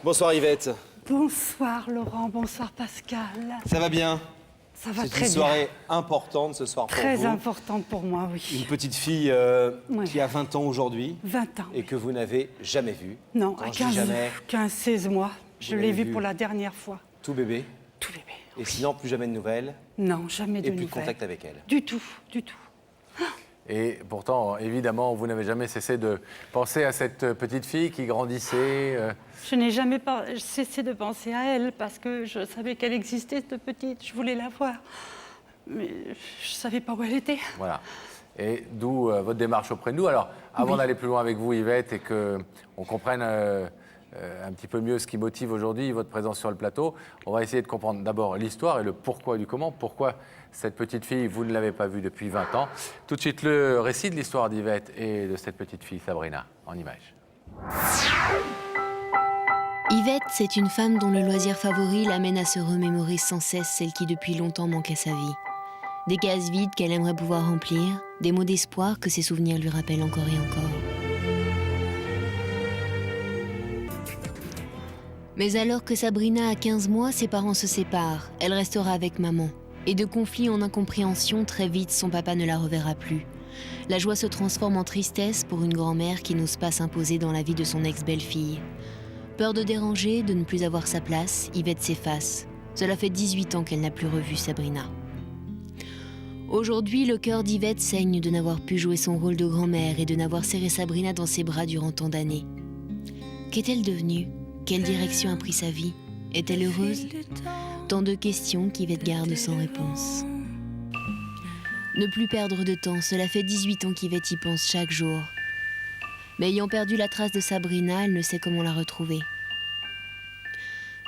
Bonsoir Yvette. Bonsoir Laurent, bonsoir Pascal. Ça va bien? Ça va C'est très une bien. soirée importante ce soir pour Très vous. importante pour moi, oui. Une petite fille Oui. qui a 20 ans aujourd'hui 20 ans. et que vous n'avez jamais vue. Non, Quand à je dis jamais, 16 mois. Je l'avez l'ai vu vu. pour la dernière fois. tout bébé. Tout bébé. Et sinon, plus jamais de nouvelles Non, jamais de et plus de nouvelles. contact avec elle. Du tout, du tout. Et pourtant, évidemment, vous n'avez jamais cessé de penser à cette petite fille qui grandissait. Je n'ai jamais cessé de penser à elle parce que je savais qu'elle existait, cette petite. Je voulais la voir. Mais je ne savais pas où elle était. Voilà. Et d'où votre démarche auprès de nous. Alors, avant d'aller plus loin avec vous, Yvette, et qu'on comprenne un petit peu mieux ce qui motive aujourd'hui votre présence sur le plateau, on va essayer de comprendre d'abord l'histoire et le pourquoi du comment. Pourquoi cette petite fille, vous ne l'avez pas vue depuis 20 ans. Tout de suite, le récit de l'histoire d'Yvette et de cette petite fille, Sabrina, en images. Yvette, c'est une femme dont le loisir favori l'amène à se remémorer sans cesse celle qui depuis longtemps manque à sa vie. Des cases vides qu'elle aimerait pouvoir remplir, des mots d'espoir que ses souvenirs lui rappellent encore et encore. Mais alors que Sabrina a 15 mois, ses parents se séparent. Elle restera avec maman. Et de conflit en incompréhension, très vite, son papa ne la reverra plus. La joie se transforme en tristesse pour une grand-mère qui n'ose pas s'imposer dans la vie de son ex-belle-fille. Peur de déranger, de ne plus avoir sa place, Yvette s'efface. Cela fait 18 ans qu'elle n'a plus revu Sabrina. Aujourd'hui, le cœur d'Yvette saigne de n'avoir pu jouer son rôle de grand-mère et de n'avoir serré Sabrina dans ses bras durant tant d'années. Qu'est-elle devenue? Quelle direction a pris sa vie? Est-elle heureuse? Tant de questions qu'Yvette garde sans réponse. Ne plus perdre de temps, cela fait 18 ans qu'Yvette y pense chaque jour. Mais ayant perdu la trace de Sabrina, elle ne sait comment la retrouver.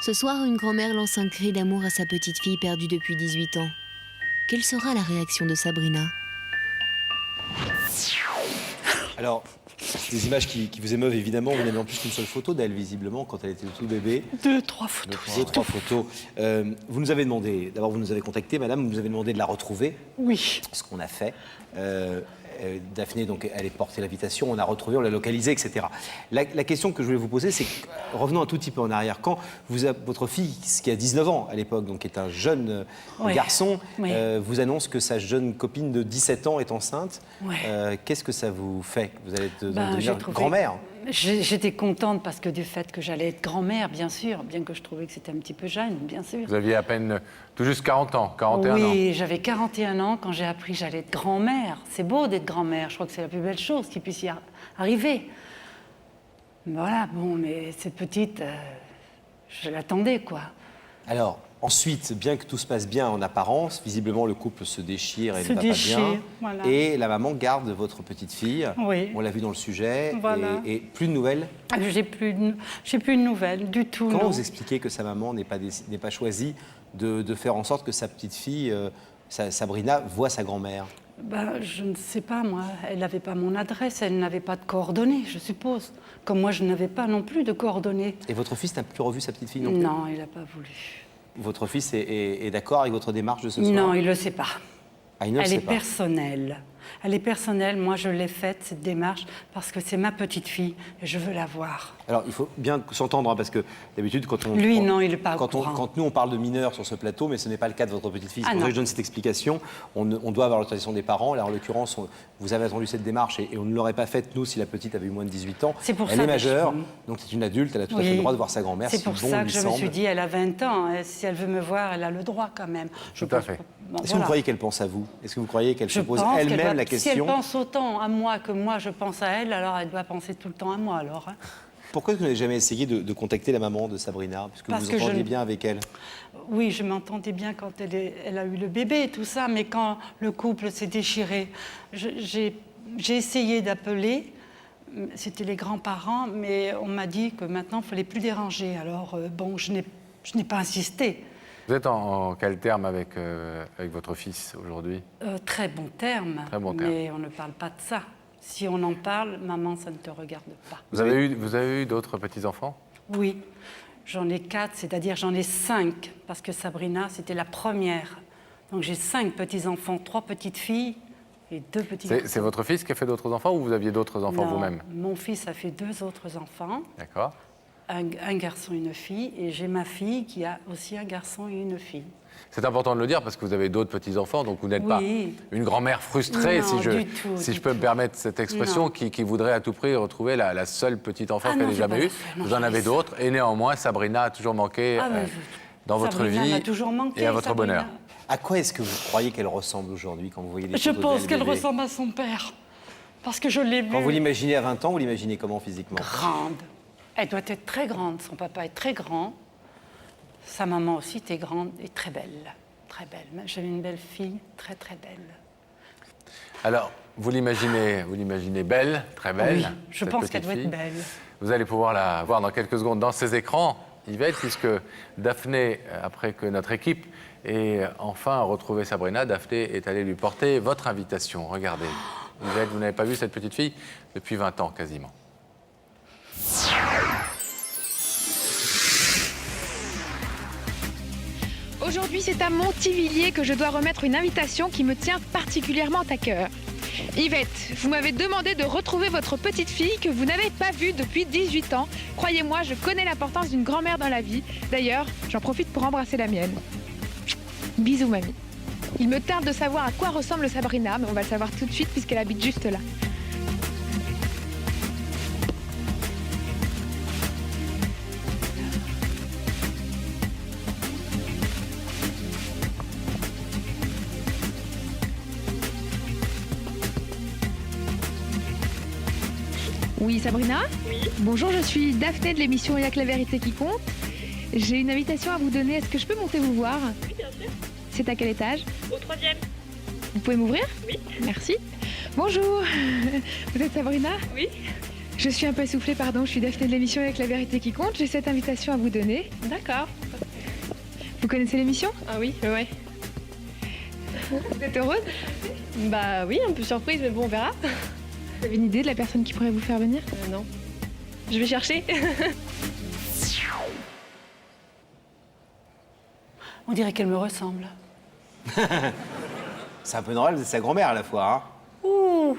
Ce soir, une grand-mère lance un cri d'amour à sa petite fille perdue depuis 18 ans. Quelle sera la réaction de Sabrina? Alors, c'est des images qui vous émeuvent évidemment. Vous n'avez en plus qu'une seule photo d'elle visiblement quand elle était tout bébé. 2-3 photos. Deux, trois photos. Vous nous avez demandé, d'abord vous nous avez contacté, madame, vous nous avez demandé de la retrouver. Oui. Ce qu'on a fait. Daphné, donc, elle est portée l'invitation, on a retrouvé, on l'a localisée, etc. La question que je voulais vous poser, c'est, revenons un tout petit peu en arrière, quand votre fille, qui a 19 ans à l'époque, donc qui est un jeune Oui. garçon, Oui. vous annonce que sa jeune copine de 17 ans est enceinte, Ouais. qu'est-ce que ça vous fait? Vous allez Ben, devenir j'ai trouvé- grand-mère. J'étais contente parce que du fait que j'allais être grand-mère, bien sûr, bien que je trouvais que c'était un petit peu jeune, bien sûr. Vous aviez à peine tout juste 40 ans, 41 ans. Oui, j'avais 41 ans quand j'ai appris que j'allais être grand-mère. C'est beau d'être grand-mère, je crois que c'est la plus belle chose qui puisse y arriver. Voilà, bon, mais cette petite, je l'attendais, quoi. Alors, ensuite, bien que tout se passe bien en apparence, visiblement le couple se déchire et Se ne va déchire, pas bien. voilà. Et la maman garde votre petite fille. Oui. On l'a vu dans le sujet. Voilà. Et plus de nouvelles. J'ai plus de nouvelles du tout. Comment non. vous expliquez que sa maman n'ait pas choisi de faire en sorte que sa petite fille, Sabrina, voit sa grand-mère? Ben, je ne sais pas, moi. Elle n'avait pas mon adresse, elle n'avait pas de coordonnées, je suppose. Comme moi, je n'avais pas non plus de coordonnées. Et votre fils n'a plus revu sa petite fille non plus? Non, il n'a pas voulu. Votre fils est d'accord avec votre démarche de ce soir? Non, il ne le sait pas. Ah, il ne le Elle sait est pas. personnelle. Elle est personnelle. Moi, je l'ai faite, cette démarche, parce que c'est ma petite fille et je veux la voir. Alors, il faut bien s'entendre, hein, parce que d'habitude, quand on... Lui, quand- non, il est pas au quand, courant. quand nous, on parle de mineurs sur ce plateau, mais ce n'est pas le cas de votre petite fille. C'est Ah, pour ça non. que je donne cette explication. On doit avoir l'autorisation des parents. Là, en l'occurrence, vous avez attendu cette démarche et on ne l'aurait pas faite, nous, si la petite avait eu moins de 18 ans. C'est pour elle ça est que majeure, je- donc c'est une adulte, elle a tout à fait Oui. le droit de voir sa grand-mère. C'est si pour bon ça lui que je me semble. suis dit, elle a 20 ans. Si elle veut me voir, elle a le droit quand même. Je Tout à pense fait. pas- bon, Est-ce que voilà. vous croyez qu'elle pense à vous? Est-ce que vous croyez qu'elle se Je pose pense qu'elle elle-même doit- la Si elle question? pense autant à moi que moi je pense à elle, alors elle doit penser tout le temps à moi, alors. Hein. Pourquoi vous n'avez jamais essayé de contacter la maman de Sabrina, puisque Parce vous que je entendiez ne- bien avec elle? Oui, je m'entendais bien quand elle a eu le bébé et tout ça, mais quand le couple s'est déchiré, j'ai essayé d'appeler, c'était les grands-parents, mais on m'a dit que maintenant, il ne fallait plus déranger. Alors, bon, je n'ai pas insisté. Vous êtes en quel terme avec votre fils aujourd'hui? Très bon terme, Très bon terme. mais on ne parle pas de ça. Si on en parle, maman, ça ne te regarde pas. Vous avez eu d'autres petits-enfants? Oui, j'en ai 4, c'est-à-dire j'en ai 5, parce que Sabrina, c'était la première. Donc j'ai 5 petits-enfants, 3 petites filles et 2 petits garçons. C'est votre fils qui a fait d'autres enfants ou vous aviez d'autres enfants Non, vous-même? mon fils a fait 2 autres enfants. D'accord. un garçon et une fille, et j'ai ma fille qui a aussi un garçon et une fille. C'est important de le dire parce que vous avez d'autres petits-enfants, donc vous n'êtes pas une grand-mère frustrée, Non, si je peux me permettre cette expression, qui voudrait à tout prix retrouver la seule petite-enfant qu'elle ait jamais eue. Vous en avez d'autres, et néanmoins, Sabrina a toujours manqué dans votre vie et à votre bonheur. À quoi est-ce que vous croyez qu'elle ressemble aujourd'hui quand vous voyez les Je photos pense d'elle qu'elle bébé ressemble à son père, parce que je l'ai vue. Quand vous l'imaginez à 20 ans, vous l'imaginez comment physiquement? Grande. Elle doit être très grande. Son papa est très grand. Sa maman aussi était grande et très belle. Très belle. J'avais une belle fille, très très belle. Alors, vous l'imaginez belle, très belle. Oui, je cette pense petite qu'elle doit fille. être belle. Vous allez pouvoir la voir dans quelques secondes dans ces écrans, Yvette, puisque Daphné, après que notre équipe ait enfin retrouvé Sabrina, Daphné est allée lui porter votre invitation. Regardez, Yvette, vous n'avez pas vu cette petite fille depuis 20 ans quasiment. Aujourd'hui, c'est à Montivilliers que je dois remettre une invitation qui me tient particulièrement à cœur. Yvette, vous m'avez demandé de retrouver votre petite fille que vous n'avez pas vue depuis 18 ans. Croyez-moi, je connais l'importance d'une grand-mère dans la vie. D'ailleurs, j'en profite pour embrasser la mienne. Bisous, mamie. Il me tarde de savoir à quoi ressemble Sabrina, mais on va le savoir tout de suite puisqu'elle habite juste là. Oui, Sabrina? Oui. Bonjour, je suis Daphné de l'émission Y'a que la vérité qui compte. J'ai une invitation à vous donner. Est-ce que je peux monter vous voir? Oui, bien sûr. C'est à quel étage? Au 3e. Vous pouvez m'ouvrir? Oui. Merci. Bonjour. Vous êtes Sabrina? Oui. Je suis un peu essoufflée, pardon. Je suis Daphné de l'émission Y'a que la vérité qui compte. J'ai cette invitation à vous donner. D'accord. Vous connaissez l'émission? Ah oui, ouais. Vous êtes heureuse? Bah oui, un peu surprise, mais bon, on verra. Vous avez une idée de la personne qui pourrait vous faire venir? Non. Je vais chercher. On dirait qu'elle me ressemble. C'est un peu normal, c'est sa grand-mère à la fois. Hein. Ouh,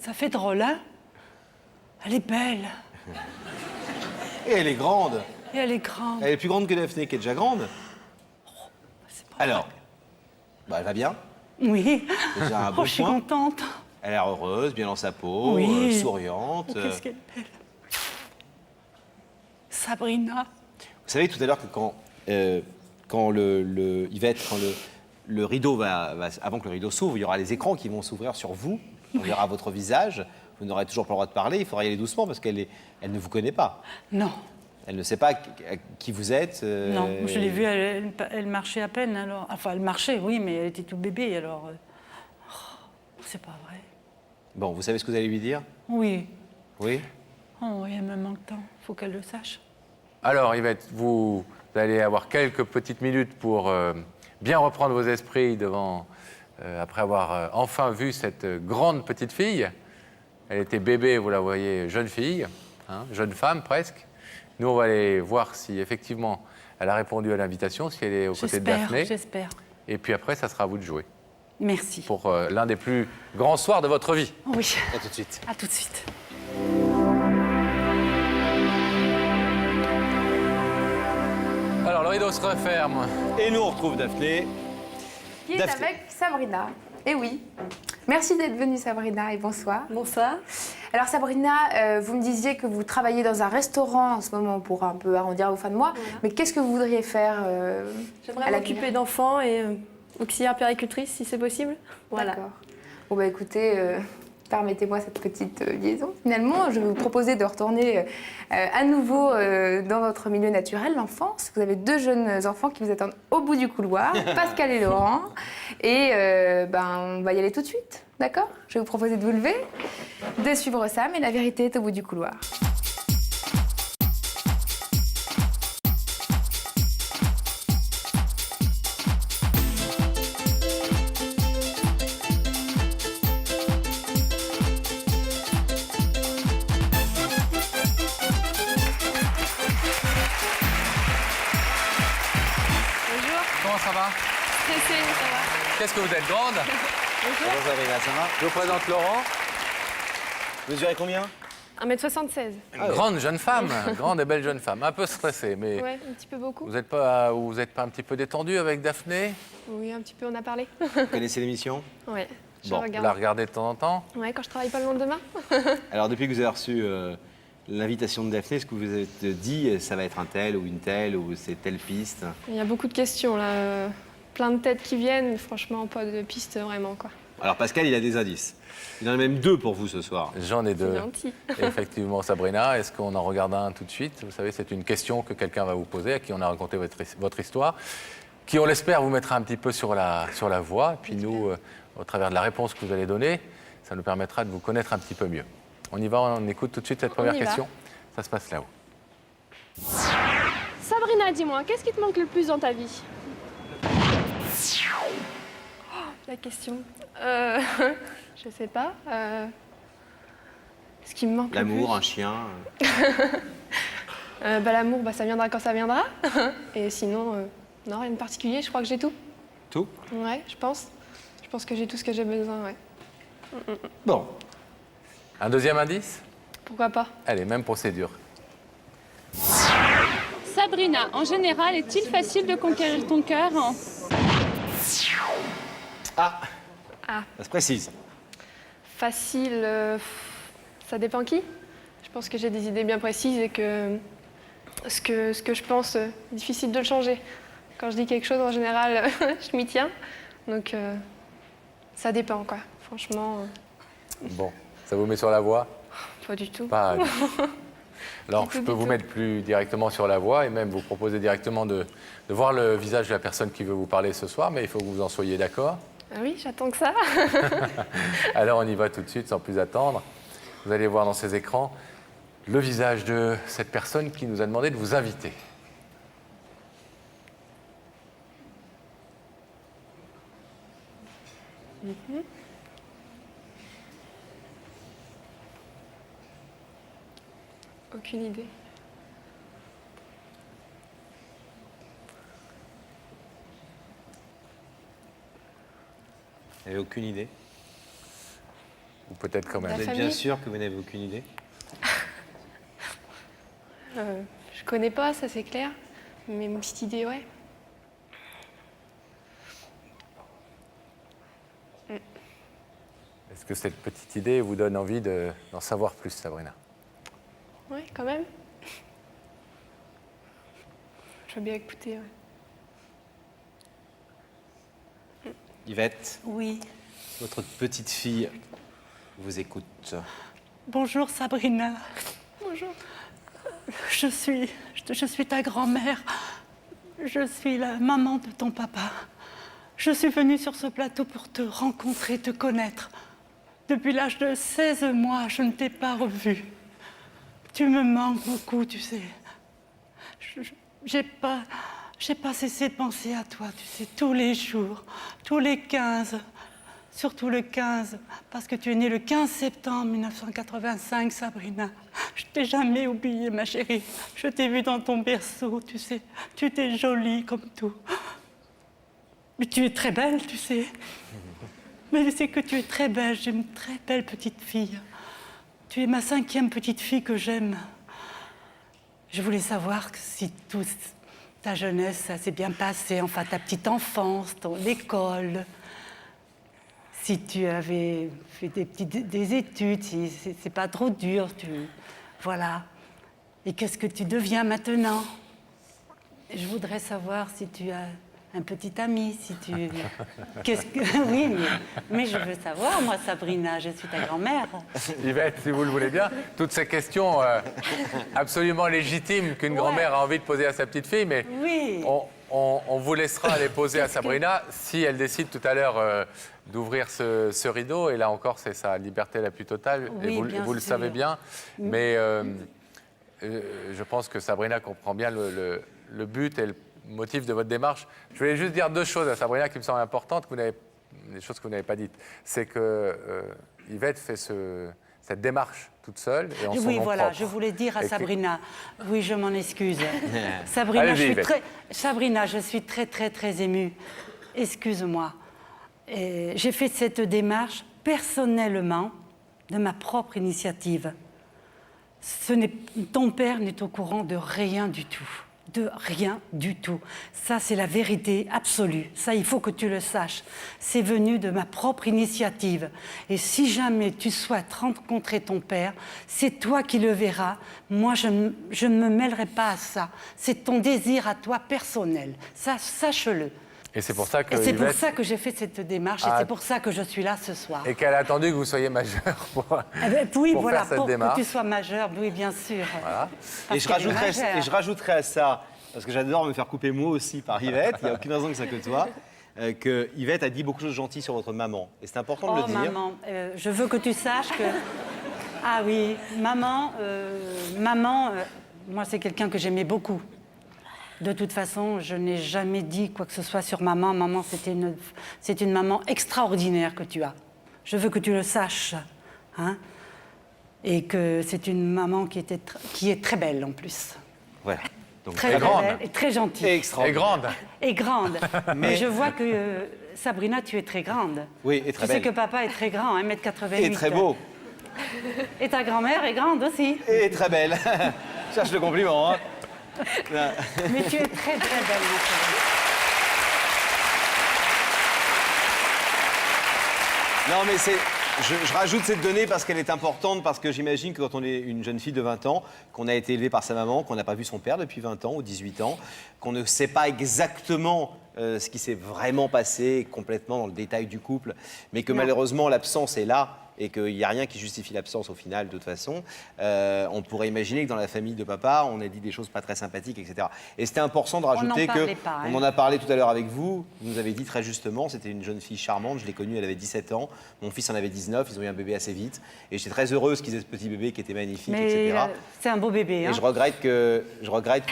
ça fait drôle, hein? Elle est belle. Et elle est grande. Et elle est grande. Elle est plus grande que Daphné, qui est déjà grande. C'est pas Alors, elle va bien. Oui. Déjà un bon Oh, je suis point. contente. Elle a l'air heureuse, bien dans sa peau, Oui. souriante. Oh, qu'est-ce qu'elle est belle. Sabrina. Vous savez tout à l'heure que quand Yvette, quand le rideau avant que le rideau s'ouvre, il y aura les écrans qui vont s'ouvrir sur vous. On verra votre visage. Vous n'aurez toujours pas le droit de parler. Il faudra y aller doucement parce qu'elle ne vous connaît pas. Non. Elle ne sait pas qui vous êtes. Non, je l'ai vue, elle marchait à peine alors. Enfin, elle marchait, oui, mais elle était tout bébé alors. C'est pas vrai. Bon, vous savez ce que vous allez lui dire? Oui. Oui. Oh, oui, elle me manque tant. Faut qu'elle le sache. Alors, Yvette, vous allez avoir quelques petites minutes pour bien reprendre vos esprits après avoir enfin vu cette grande petite fille. Elle était bébé, vous la voyez, jeune fille, hein, jeune femme presque. Nous, on va aller voir si effectivement elle a répondu à l'invitation, si elle est aux côtés de Daphné. J'espère. Et puis après, ça sera à vous de jouer Merci. pour l'un des plus grands soirs de votre vie. Oui. À tout de suite. À tout de suite. Alors, le rideau se referme. Et nous, on retrouve Daphné. Qui est Daphné. avec Sabrina. Eh oui. Merci d'être venue, Sabrina, et bonsoir. Bonsoir. Alors, Sabrina, vous me disiez que vous travaillez dans un restaurant en ce moment pour un peu arrondir vos fins de mois. Voilà. Mais qu'est-ce que vous voudriez faire J'aimerais à l'avenir? m'occuper d'enfants et auxiliaire puéricultrice, si c'est possible. Voilà. D'accord. Bon, bah écoutez, permettez-moi cette petite liaison. Finalement, je vais vous proposer de retourner à nouveau dans votre milieu naturel, l'enfance. Vous avez deux jeunes enfants qui vous attendent au bout du couloir, Pascal et Laurent. Et on va y aller tout de suite, d'accord? Je vais vous proposer de vous lever, de suivre Sam, et la vérité est au bout du couloir. Bonjour. Comment ça va? Stressée, ça va. Qu'est-ce que vous êtes grande? Bonjour Sabrina, ça va? Je vous présente Laurent. Vous mesurez combien? 1m76. Grande jeune femme, grande et belle jeune femme. Un peu stressée, mais Ouais, un petit peu beaucoup. vous n'êtes pas un petit peu détendu avec Daphné? Oui, un petit peu, on a parlé. Vous connaissez l'émission? Ouais, je Bon, Vous regarde. la regardez de temps en temps? Ouais, quand je travaille pas le lendemain. Alors, depuis que vous avez reçu l'invitation de Daphné, est-ce que vous vous êtes dit ça va être un tel ou une telle ou c'est telle piste? Il y a beaucoup de questions là, plein de têtes qui viennent, mais franchement pas de piste vraiment quoi. Alors, Pascal, il a des indices. Il en a même 2 pour vous ce soir. J'en ai C'est 2. gentil. Effectivement, Sabrina, est-ce qu'on en regarde un tout de suite? Vous savez, c'est une question que quelqu'un va vous poser, à qui on a raconté votre histoire, qui, on l'espère, vous mettra un petit peu sur la voie. Et puis nous, au travers de la réponse que vous allez donner, ça nous permettra de vous connaître un petit peu mieux. On y va, on écoute tout de suite cette première y va. question. Ça se passe là-haut. Sabrina, dis-moi, qu'est-ce qui te manque le plus dans ta vie? La question. Je sais pas. Ce qui me manque le L'amour, plus. un chien. L'amour, ça viendra quand ça viendra. Et sinon, non, rien de particulier, je crois que j'ai tout. Tout? Ouais, je pense. Je pense que j'ai tout ce que j'ai besoin, ouais. Bon. Un deuxième indice? Pourquoi pas? Allez, même procédure. Sabrina, en général, est-il facile de conquérir ton cœur? Ah. Ah. Ça se précise. Facile, ça dépend qui. Je pense que j'ai des idées bien précises et que ce que je pense, difficile de le changer. Quand je dis quelque chose, en général, je m'y tiens. Donc, ça dépend, quoi. Franchement, Bon, ça vous met sur la voie? pas du tout. Pas du tout. Alors, Du tout, je peux du vous tout. mettre plus directement sur la voie et même vous proposer directement de voir le visage de la personne qui veut vous parler ce soir, mais il faut que vous en soyez d'accord. Ah oui, j'attends que ça. Alors, on y va tout de suite sans plus attendre. Vous allez voir dans ces écrans le visage de cette personne qui nous a demandé de vous inviter. Aucune idée. Vous n'avez aucune idée? Ou peut-être quand La même. Vous êtes famille? bien sûr que vous n'avez aucune idée? Je connais pas, ça c'est clair. Mais une petite idée, ouais. Est-ce que cette petite idée vous donne envie d'en savoir plus, Sabrina? Ouais, quand même. Je veux bien écouter, ouais. Yvette, Oui. votre petite fille vous écoute. Bonjour Sabrina. Bonjour. Je suis ta grand-mère. Je suis la maman de ton papa. Je suis venue sur ce plateau pour te rencontrer, te connaître. Depuis l'âge de 16 mois, je ne t'ai pas revue. Tu me manques beaucoup, tu sais. J'ai pas cessé de penser à toi, tu sais, tous les jours, tous les 15. Surtout le 15, parce que tu es née le 15 septembre 1985, Sabrina. Je t'ai jamais oubliée, ma chérie. Je t'ai vue dans ton berceau, tu sais. Tu étais jolie comme tout. Mais tu es très belle, tu sais. Mais je sais que tu es très belle. J'ai une très belle petite fille. Tu es ma 5e petite fille que j'aime. Je voulais savoir si toute ta jeunesse, ça s'est bien passé. Enfin, ta petite enfance, ton école. Si tu avais fait des études, si c'est pas trop dur, voilà. Et qu'est-ce que tu deviens maintenant? Je voudrais savoir si tu as un petit ami, si tu... Oui, mais je veux savoir, moi, Sabrina, je suis ta grand-mère. Yvette, si vous le voulez bien, toutes ces questions absolument légitimes qu'une grand-mère a envie de poser à sa petite fille, mais Oui. on vous laissera les poser à Sabrina si elle décide tout à l'heure d'ouvrir ce rideau. Et là encore, c'est sa liberté la plus totale. Oui, et bien vous le sûr. savez bien. Mais je pense que Sabrina comprend bien le but et le motif de votre démarche. Je voulais juste dire 2 choses à Sabrina qui me semblent importantes, des choses que vous n'avez pas dites. C'est que Yvette fait cette démarche toute seule et en son Oui, nom voilà, propre. je voulais dire à Et que- Sabrina, oui, je m'en excuse. Sabrina, Allez-y, Yvette. Sabrina, je suis très, très, très émue. Excuse-moi. Et j'ai fait cette démarche personnellement, de ma propre initiative. ton père n'est au courant de rien du tout. De rien du tout. Ça, c'est la vérité absolue. Ça, il faut que tu le saches. C'est venu de ma propre initiative. Et si jamais tu souhaites rencontrer ton père, c'est toi qui le verras. Moi, je ne me mêlerai pas à ça. C'est ton désir à toi personnel. Ça, sache-le. Et c'est pour ça que Et c'est pour Yvette- ça que j'ai fait cette démarche. Et c'est pour ça que je suis là ce soir. Et qu'elle a attendu que vous soyez majeur pour, Eh ben, oui, pour voilà, faire cette pour démarche. que tu sois majeur, oui, bien sûr. Voilà. Parce qu'elle est majeure. Et je rajouterai à ça, parce que j'adore me faire couper moi aussi par Yvette, il n'y a aucune raison que ça que toi, que Yvette a dit beaucoup de choses gentilles sur votre maman. Et c'est important de Oh, le dire. maman, je veux que tu saches que... Ah oui, maman, moi, c'est quelqu'un que j'aimais beaucoup. De toute façon, je n'ai jamais dit quoi que ce soit sur maman. Maman, c'est une maman extraordinaire que tu as. Je veux que tu le saches. Hein, et que c'est une maman qui est très belle, en plus. Voilà. Donc, Très Et grande. belle et très gentille. Et extraordinaire. grande. Et grande. Mais- Mais je vois que, Sabrina, tu es très grande. Oui, et très Tu sais belle. que papa est très grand, 1m88. Et très beau. Et ta grand-mère est grande aussi. Et très belle. Cherche le compliment. Hein. Non. Mais tu es très, très belle, ma chérie. Non, mais je rajoute cette donnée parce qu'elle est importante, parce que j'imagine que quand on est une jeune fille de 20 ans, qu'on a été élevée par sa maman, qu'on n'a pas vu son père depuis 20 ans ou 18 ans, qu'on ne sait pas exactement ce qui s'est vraiment passé complètement dans le détail du couple, mais que malheureusement l'absence est là et qu'il n'y a rien qui justifie l'absence au final de toute façon, on pourrait imaginer que dans la famille de papa, on a dit des choses pas très sympathiques, etc. Et c'était important de rajouter n'en que, parlait pas, hein. on en a parlé tout à l'heure avec vous, vous nous avez dit très justement, c'était une jeune fille charmante, je l'ai connue, elle avait 17 ans, mon fils en avait 19, ils ont eu un bébé assez vite, et j'étais très heureuse qu'ils aient ce petit bébé qui était magnifique, Mais etc. c'est un beau bébé. Et Hein. je regrette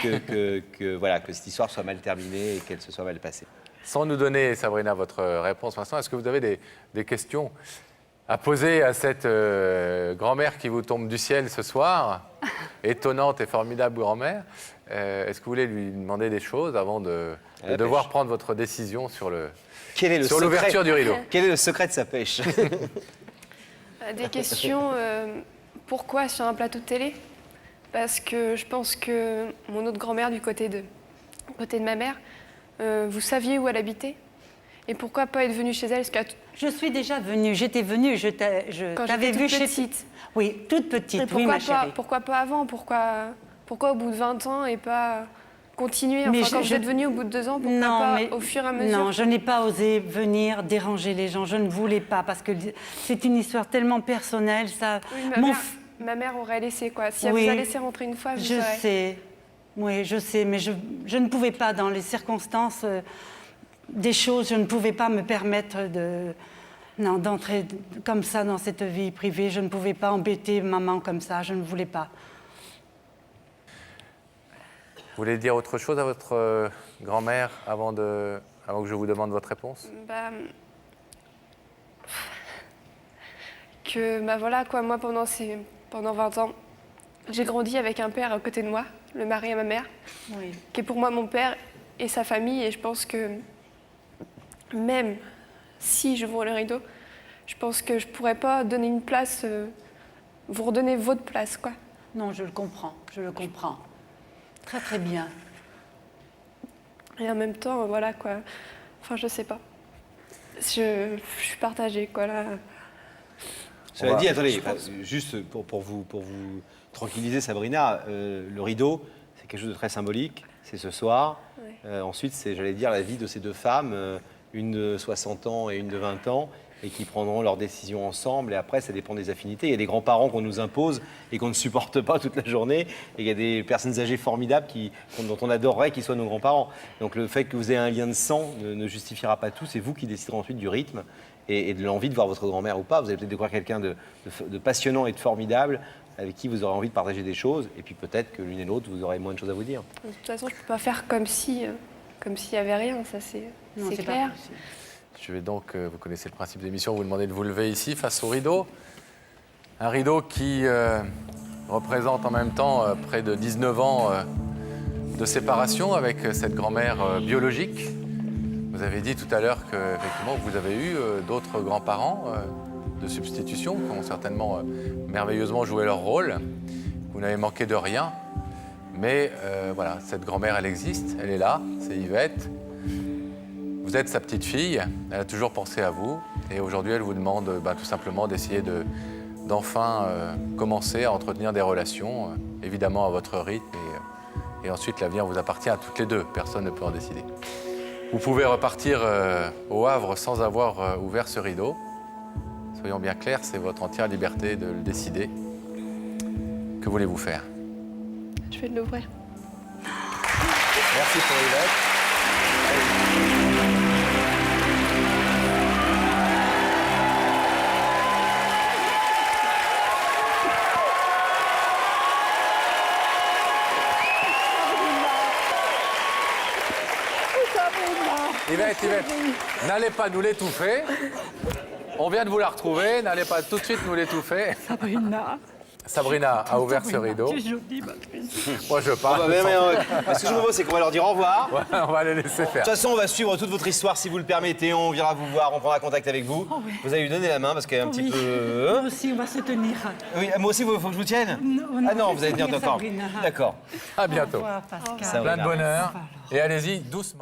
voilà, que cette histoire soit mal terminée et qu'elle se soit mal passée. Sans nous donner, Sabrina, votre réponse maintenant, est-ce que vous avez des questions à poser à cette grand-mère qui vous tombe du ciel ce soir, étonnante et formidable grand-mère? Est-ce que vous voulez lui demander des choses avant de la devoir pêche. prendre votre décision sur Quel est le sur secret l'ouverture du rideau? Quel est le secret de sa pêche? Des questions, pourquoi sur un plateau de télé? Parce que je pense que mon autre grand-mère du côté de ma mère, vous saviez où elle habitait? Et pourquoi pas être venue chez elle? Parce que Je suis déjà venue, j'étais venue, je quand t'avais j'étais vue toute chez... petite. Oui, toute petite, Mais oui, ma chérie. pourquoi pas avant? Pourquoi au bout de 20 ans et pas continuer? Mais Enfin, quand vous êtes venue au bout de 2 ans, pourquoi Non, pas mais au fur et à mesure? non, je n'ai pas osé venir déranger les gens. Je ne voulais pas parce que c'est une histoire tellement personnelle. Ça, Oui, Mon ma mère aurait laissé quoi. Si elle Oui. vous a laissé rentrer une fois, vous Je aurez- sais, oui, je sais, mais je ne pouvais pas, dans les circonstances des choses, je ne pouvais pas me permettre d'entrer comme ça dans cette vie privée. Je ne pouvais pas embêter maman comme ça, je ne voulais pas. Vous voulez dire autre chose à votre grand-mère avant que je vous demande votre réponse? Bah, que bah voilà quoi, moi pendant 20 ans, j'ai grandi avec un père à côté de moi, le mari à ma mère, Oui. qui est pour moi mon père et sa famille, et je pense que même si j'ouvre le rideau, je pense que je pourrais pas donner une place, vous redonner votre place quoi. Non, je le comprends, je le comprends. Très très bien. Et en même temps, voilà quoi, enfin je sais pas. Je suis partagée quoi là. Cela va- dit, attendez, juste pour vous tranquilliser, Sabrina, le rideau, c'est quelque chose de très symbolique. C'est ce soir. Ensuite, c'est, j'allais dire, la vie de ces deux femmes, une de 60 ans et une de 20 ans, et qui prendront leurs décisions ensemble. Et après, ça dépend des affinités. Il y a des grands-parents qu'on nous impose et qu'on ne supporte pas toute la journée. Et il y a des personnes âgées formidables dont on adorerait qu'ils soient nos grands-parents. Donc le fait que vous ayez un lien de sang ne justifiera pas tout. C'est vous qui déciderez ensuite du rythme et de l'envie de voir votre grand-mère ou pas. Vous allez peut-être découvrir quelqu'un de passionnant et de formidable avec qui vous aurez envie de partager des choses. Et puis peut-être que l'une et l'autre, vous aurez moins de choses à vous dire. De toute façon, je peux pas faire comme s'il y avait rien, ça c'est Non, c'est pas clair. possible. Je vais donc, vous connaissez le principe de l'émission, vous demandez de vous lever ici face au rideau. Un rideau qui représente en même temps près de 19 ans de séparation avec cette grand-mère biologique. Vous avez dit tout à l'heure qu'effectivement vous avez eu d'autres grands-parents de substitution qui ont certainement merveilleusement joué leur rôle. vous n'avez manqué de rien. Mais voilà, cette grand-mère, elle existe, elle est là, c'est Yvette. Vous êtes sa petite fille, elle a toujours pensé à vous. Et aujourd'hui, elle vous demande tout simplement d'essayer d'enfin commencer à entretenir des relations, évidemment à votre rythme. Et ensuite, l'avenir vous appartient à toutes les deux, personne ne peut en décider. Vous pouvez repartir au Havre sans avoir ouvert ce rideau. Soyons bien clairs, c'est votre entière liberté de le décider. Que voulez-vous faire? Je vais l'ouvrir. Merci pour Yvette. Yvette, n'allez pas nous l'étouffer. On vient de vous la retrouver, n'allez pas tout de suite nous l'étouffer. Sabrina a ouvert ce rideau. C'est joli, ma petite. Moi, je parle. Ce que je vous propose, c'est qu'on va leur dire au revoir. Ouais, on va les laisser faire. De toute façon, on va suivre toute votre histoire si vous le permettez. On viendra vous voir, on prendra contact avec vous. Oh oui. Vous allez lui donner la main parce qu'elle est un petit Oui. peu. Nous aussi, on va se tenir. Oui, moi aussi, il faut que je vous tienne. Non, Ah non, vous allez tenir d'accord. Sabrina. D'accord. À bientôt. Au revoir, Pascal. Ça va. Plein de bonheur. Et allez-y doucement.